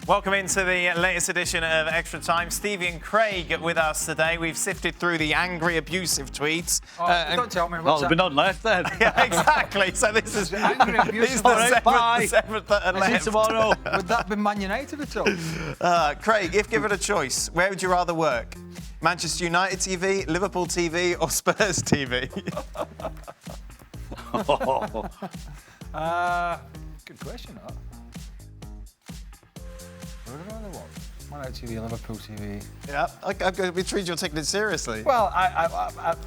Welcome into the latest edition of Extra Time. Stevie and Craig with us today. We've sifted through the angry, abusive tweets. Don't tell me. Well, there'll be none left then. Yeah, exactly. So this is angry, abusive. the seventh that are See you left. tomorrow. Would that be Man United at all? Craig, if given a choice, where would you rather work? Manchester United TV, Liverpool TV, or Spurs TV? Good question, huh? Where would I rather work? Man United TV, Liverpool TV. Yeah, I'm intrigued you're taking it seriously. Well,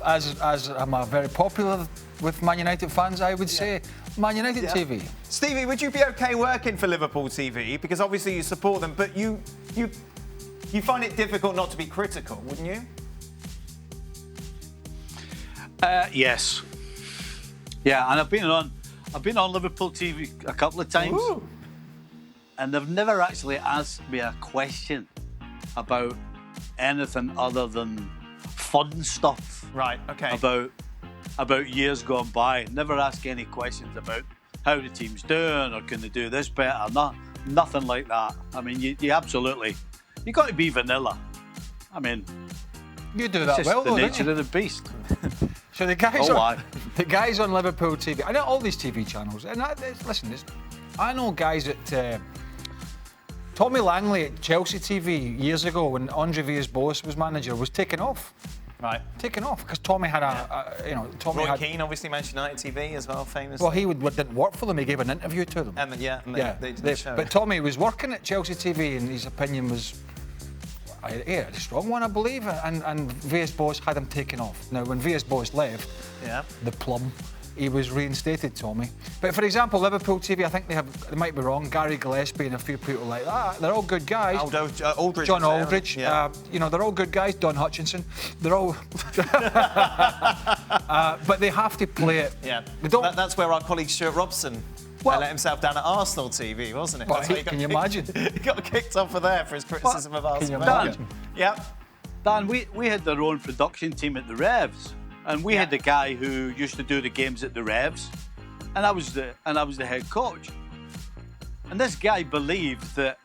as I'm a very popular with Man United fans, I would say Man United TV. Stevie, would you be okay working for Liverpool TV? Because obviously you support them, but you find it difficult not to be critical, wouldn't you? Yes. Yeah, and I've been on Liverpool TV a couple of times. Ooh. And they've never actually asked me a question about anything other than fun stuff. Right, okay. About years gone by. Never ask any questions about how the team's doing or can they do this better. Nothing like that. I mean, you absolutely, you got to be vanilla. I mean, You do it's that just well, the though, nature don't of the beast. you? So the guys Oh, on aye. the guys on Liverpool TV. I know all these TV channels, and I know guys at. Tommy Langley at Chelsea TV years ago when Andre Villas-Boas was manager was taken off. Right. Taken off because Tommy had Tommy Roy had. Keane, obviously Manchester United TV as well, famous. Well, didn't work for them. He gave an interview to them. And they did the show. But Tommy was working at Chelsea TV, and his opinion was a strong one, I believe. And Villas-Boas had him taken off. Now, when Villas-Boas left, the plum, he was reinstated, Tommy. But for example, Liverpool TV, I think they might be wrong. Gary Gillespie and a few people like that. They're all good guys. Aldridge. John Aldridge. Yeah. They're all good guys. Don Hutchinson. They're all. But they have to play it. Yeah. They don't. That's where our colleague Stuart Robson let himself down at Arsenal TV, wasn't it? Well, That's where can you imagine? He got kicked off of there for his criticism of Arsenal. Can you imagine? Yeah. Dan, we had their own production team at the Revs, and we had the guy who used to do the games at the Revs, and I was the head coach. And this guy believed that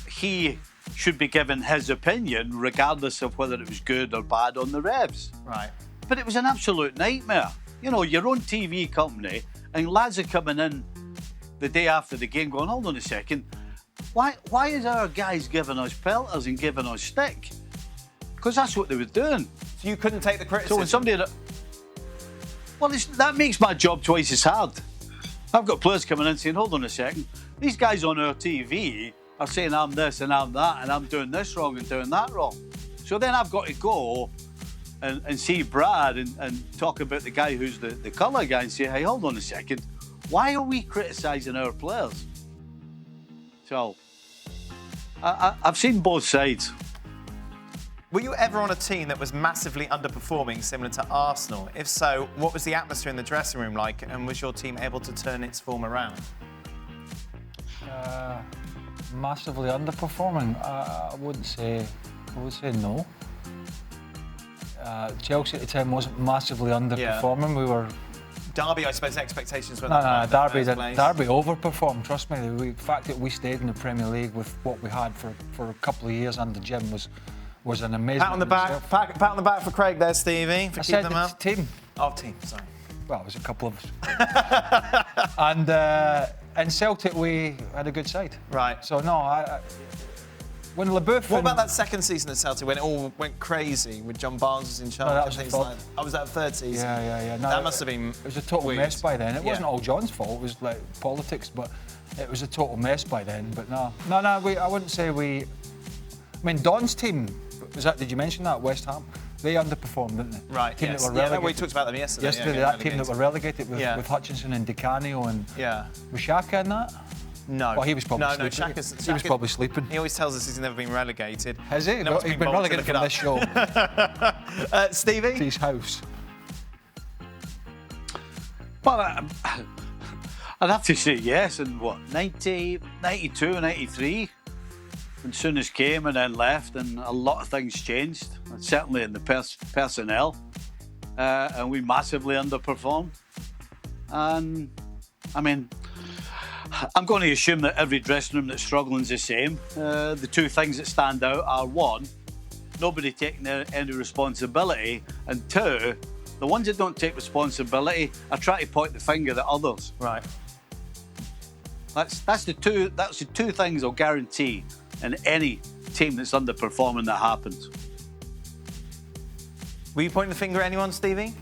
he should be given his opinion regardless of whether it was good or bad on the Revs. Right. But it was an absolute nightmare. You know, your own TV company, and lads are coming in the day after the game going, hold on a second, why is our guys giving us pelters and giving us stick? Because that's what they were doing. So you couldn't take the criticism? So when somebody... that makes my job twice as hard. I've got players coming in saying, hold on a second, these guys on our TV are saying I'm this and I'm that and I'm doing this wrong and doing that wrong. So then I've got to go and see Brad and talk about the guy who's the colour guy and say, hey, hold on a second, why are we criticising our players? So, I've seen both sides. Were you ever on a team that was massively underperforming, similar to Arsenal? If so, what was the atmosphere in the dressing room like, and was your team able to turn its form around? Massively underperforming. I would say no. Chelsea at the time wasn't massively underperforming. Yeah. We were. Derby, I suppose, expectations were No, Derby Derby overperformed. Trust me. The fact that we stayed in the Premier League with what we had for a couple of years under Jim was an amazing. Pat on the back. Pat on the back for Craig there, Stevie. For I keeping said them the up. team. Oh, team. Sorry. Well, it was a couple of us. And in Celtic, we had a good side. Right. So no, when LeBeuf. What about that second season at Celtic when it all went crazy with John Barnes was in charge? No, that was and things the like that? Was that third season? Yeah. No, that must have been. It was a total weird. mess by then. It wasn't Yeah. all John's fault. It was like politics, but it was a total mess by then. But no. I wouldn't say we. I mean, Don's team. Did you mention that West Ham? They underperformed, didn't they? Right. Team Yes. that were Yeah, relegated. we talked about them yesterday. Yesterday, yeah, that team that were relegated with Hutchinson and Di Canio and was Xhaka in that? No. Well, he was probably sleeping. Xhaka's, he was probably sleeping. He always tells us he's never been relegated. Has he? No, He's been relegated from this show. Stevie? To his house. Well, I'd have to say yes. In what, 90, 92, 93? When Souness came and then left, and a lot of things changed, certainly in the personnel, and we massively underperformed. And I mean, I'm going to assume that every dressing room that's struggling is the same. The two things that stand out are, one, nobody taking any responsibility, and two, the ones that don't take responsibility are trying to point the finger at others. Right. That's the two things I'll guarantee in any team that's underperforming that happens. Were you pointing the finger at anyone, Stevie?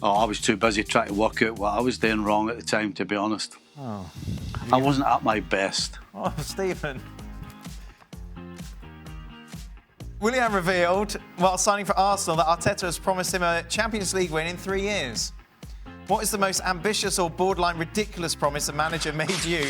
Oh, I was too busy trying to work out what I was doing wrong at the time, to be honest. Oh. I wasn't at my best. Oh, Stephen. Willian revealed, while signing for Arsenal, that Arteta has promised him a Champions League win in 3 years. What is the most ambitious or borderline ridiculous promise a manager made you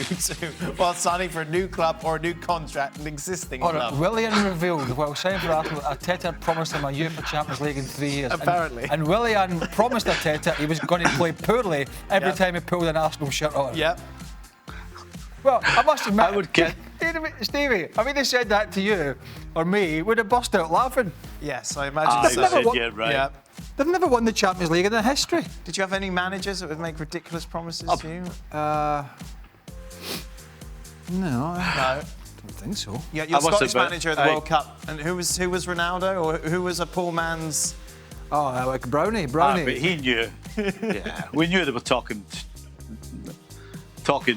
while signing for a new club or a new contract in an existing club? Willian revealed, while signing for Arsenal, Arteta promised him a UEFA Champions League in 3 years. Apparently. And Willian promised Arteta he was going to play poorly every time he pulled an Arsenal shirt on. Yep. Well, I must admit, I would get... Stevie, I mean, they said that to you or me, we'd have burst out laughing. Yes, I imagine so. Yeah, right. Yeah. They've never won the Champions League in their history. Did you have any managers that would make ridiculous promises to you? No. No. Don't think so. Yeah, you're Scottish manager at the World Cup. And who was Ronaldo, or who was a poor man's... Oh, like Brownie. But he knew. Yeah, we knew they were talking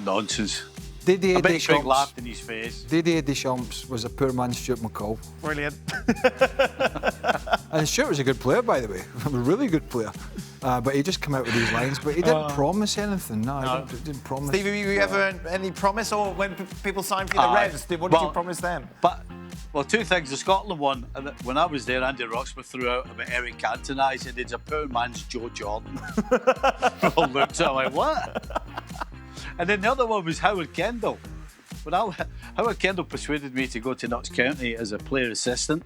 nonsense. Didier I bet Craig Deschamps laughed in his face. Didier Deschamps was a poor man's Stuart McCall. Brilliant. And Stuart was a good player, by the way. A really good player. But he just came out with these lines. But he didn't promise anything. No. He didn't promise. Stevie, were you ever any promise? Or when people signed for the Reds, what did you promise them? Well, two things. The Scotland one, when I was there, Andy Roxburgh threw out about Eric Cantona. He said, it's a poor man's Joe Jordan. We all looked at him like, what? And then the other one was Howard Kendall. Howard Kendall persuaded me to go to Notts County as a player assistant.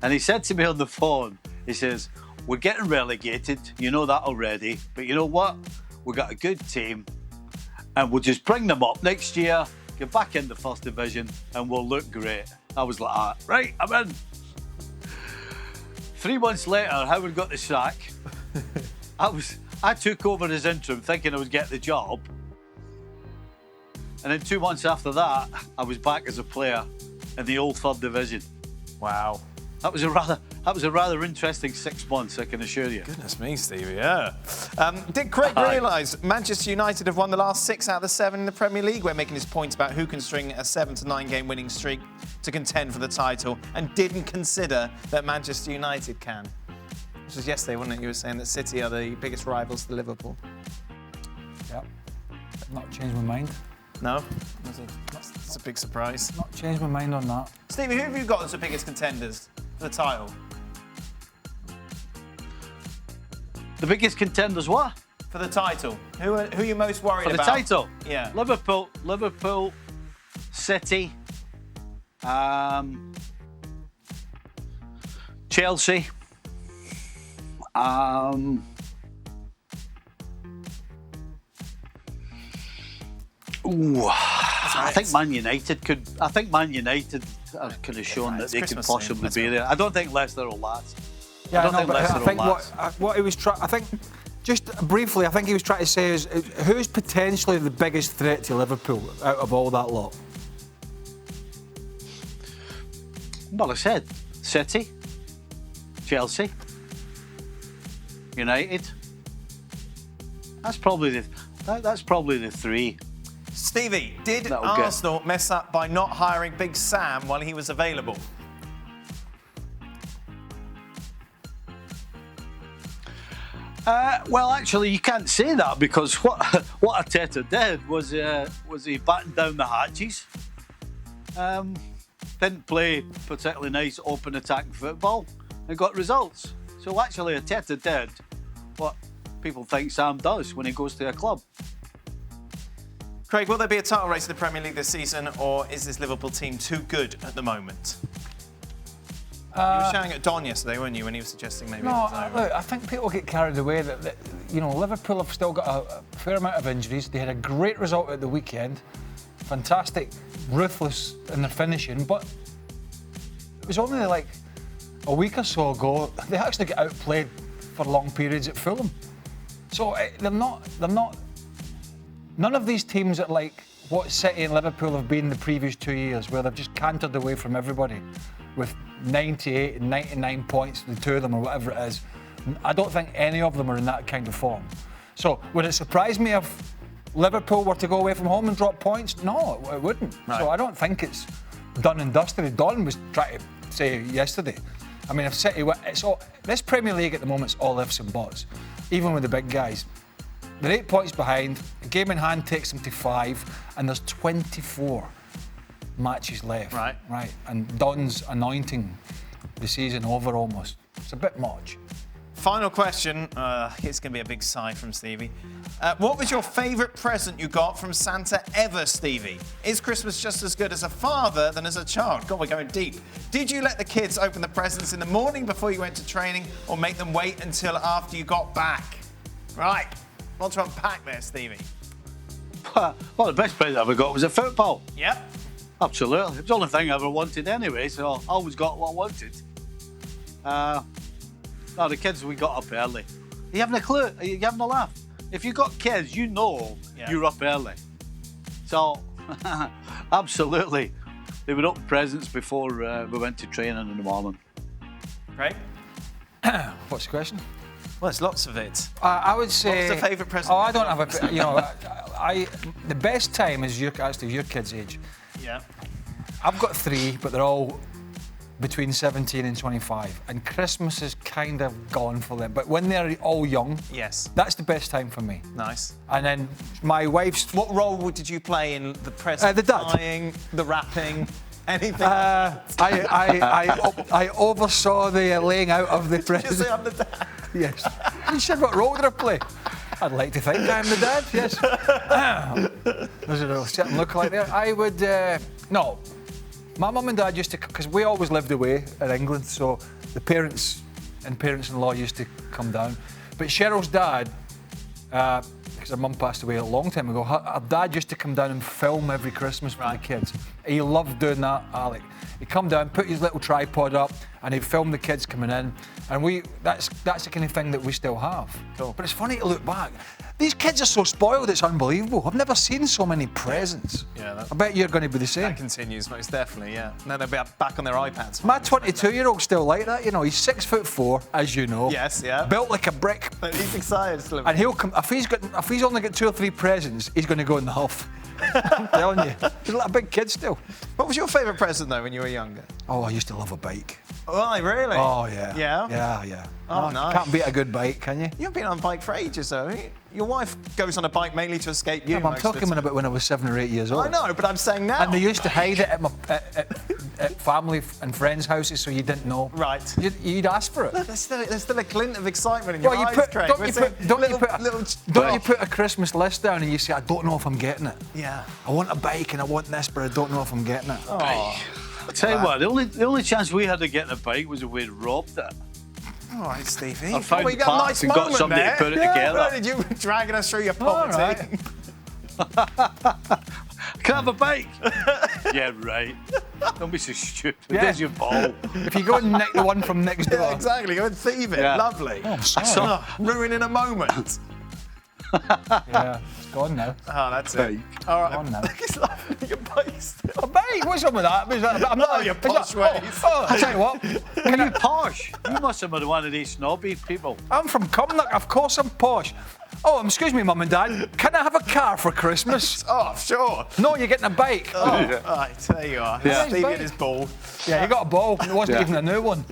And he said to me on the phone, he says, we're getting relegated, you know that already, but you know what? We've got a good team and we'll just bring them up next year, get back in the first division and we'll look great. I was like, right, I'm in. 3 months later, Howard got the sack. I took over as interim thinking I would get the job. And then 2 months after that, I was back as a player in the old third division. Wow. That was a rather interesting 6 months, I can assure you. Goodness me, Stevie, yeah. Did Craig realise Manchester United have won the last 6 out of the 7 in the Premier League when making his point about who can string a 7 to 9 game winning streak to contend for the title, and didn't consider that Manchester United can? This was yesterday, wasn't it? You were saying that City are the biggest rivals to Liverpool. Yep. Not changed my mind. No? That's a big surprise. Not changed my mind on that. Stevie, who have you got as the biggest contenders for the title? The biggest contenders what? For the title. Who are you most worried about? For the title? Yeah. Liverpool, City, Chelsea, I think Man United could have shown that they could possibly be there. I don't think Leicester will last. Yeah, I think what he was trying. I think just briefly, I think he was trying to say is who's potentially the biggest threat to Liverpool out of all that lot. Well, I said City, Chelsea, United. That's probably the three. Stevie, did Arsenal mess up by not hiring Big Sam while he was available? Well, actually, you can't say that because what Arteta did was he battened down the hatches. Didn't play particularly nice open attacking football and got results. So actually, Arteta did what people think Sam does when he goes to a club. Craig, will there be a title race in the Premier League this season, or is this Liverpool team too good at the moment? You were shouting at Don yesterday, weren't you, when he was suggesting maybe it was over? Look, I think people get carried away that Liverpool have still got a fair amount of injuries. They had a great result at the weekend. Fantastic, ruthless in their finishing, but it was only like a week or so ago they actually got outplayed for long periods at Fulham. So they're not. None of these teams are like what City and Liverpool have been the previous 2 years, where they've just cantered away from everybody with 98 and 99 points, the two of them or whatever it is. I don't think any of them are in that kind of form. So would it surprise me if Liverpool were to go away from home and drop points? No, it wouldn't. Right. So I don't think it's done and dusted. Don was trying to say yesterday. I mean, if City, it's all, this Premier League at the moment is all ifs and buts, even with the big guys. They're 8 points behind, a game in hand takes them to 5, and there's 24 matches left. Right. And Don's anointing the season over almost. It's a bit much. Final question. It's going to be a big sigh from Stevie. What was your favourite present you got from Santa ever, Stevie? Is Christmas just as good as a father than as a child? God, we're going deep. Did you let the kids open the presents in the morning before you went to training, or make them wait until after you got back? Right. Want to unpack there, Stevie? Well, the best present I ever got was a football. Yep. Absolutely. It was the only thing I ever wanted anyway, so I always got what I wanted. No, the kids, we got up early. Are you having a clue? Are you having a laugh? If you got kids, you know you're up early. So, absolutely. They would open presents before we went to training in the morning. Right. What's the question? Well, there's lots of it. I would say... What's the favourite present? Oh, I don't have a... You know, the best time is your kids' age. Yeah. I've got 3, but they're all between 17 and 25, and Christmas is kind of gone for them. But when they're all young, yes, that's the best time for me. Nice. And then my wife's... What role did you play in the present the dad. buying, the wrapping, anything? I oversaw the laying out of the present. Did you say I'm the dad? Yes. You said, what role did I play? I'd like to think I'm the dad, yes. There's a certain look like that. I would... no. My mum and dad used to, because we always lived away in England, so the parents and parents-in-law used to come down. But Cheryl's dad, because her mum passed away a long time ago, her dad used to come down and film every Christmas for the kids. He loved doing that, Alec. He'd come down, put his little tripod up, and he'd film the kids coming in. And that's the kind of thing that we still have. Cool. But it's funny to look back. These kids are so spoiled, it's unbelievable. I've never seen so many presents. Yeah, I bet you're going to be the same. That continues, most definitely, yeah. Now they'll be back on their iPads. My 22-year-old's still like that, you know. He's 6'4", as you know. Yes, yeah. Built like a brick. But he's excited, Slim. And he'll come, if he's only got 2 or 3 presents, he's going to go in the huff. I'm telling you. He's like a big kid still. What was your favourite present, though, when you were younger? Oh, I used to love a bike. Oh, really? Oh, yeah. Yeah? Yeah. Oh, nice. Can't beat a good bike, can you? You've been on a bike for ages, though. Your wife goes on a bike mainly to escape you. Yeah, I'm talking about when I was 7 or 8 years old. I know, but I'm saying now. And they used to hide it at family and friends' houses, so you didn't know. Right. You'd ask for it. Look, there's still a glint of excitement in your eyes, Craig. Don't you put a Christmas list down and you say, I don't know if I'm getting it. Yeah. I want a bike and I want this, but I don't know if I'm getting it. Oh. I'll tell you what, the only chance we had to get a bike was if we'd robbed it. All right, Stevie. I found parts and got somebody to put it together. Did you dragging us through your poverty? Can I have a bike? Yeah, right. Don't be so stupid. Yeah. There's your ball. If you go and nick the one from next door. Yeah, exactly. Go and thieve it. Yeah. Lovely. Oh, I'm sorry. Ruin in a moment. Yeah, it's gone now. Oh, that's it. All right. Gone now. He's laughing at your bike still. A bike? What's wrong with that? I'm not your posh ways. I'll tell you what. Are you posh? You must have been one of these snobby people. I'm from Cumnock. Of course I'm posh. Oh, excuse me, Mum and Dad. Can I have a car for Christmas? Oh, sure. No, you're getting a bike. Oh, right, there you are. Yeah. Stevie and his ball. Yeah, you got a ball. It wasn't even a new one.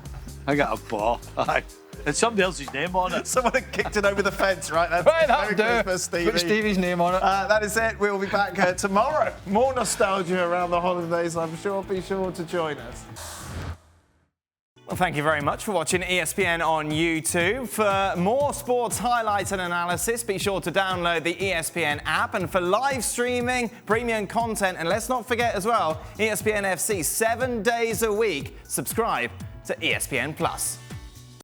I got a ball. Aye. And somebody else's name on it. Someone had kicked it over the fence, right? That's That'll Merry do. Christmas, Stevie. Put Stevie's name on it. That is it. We'll be back tomorrow. More nostalgia around the holidays, I'm sure. Be sure to join us. Well, thank you very much for watching ESPN on YouTube. For more sports highlights and analysis, be sure to download the ESPN app. And for live streaming, premium content, and let's not forget as well, ESPN FC 7 days a week. Subscribe to ESPN Plus.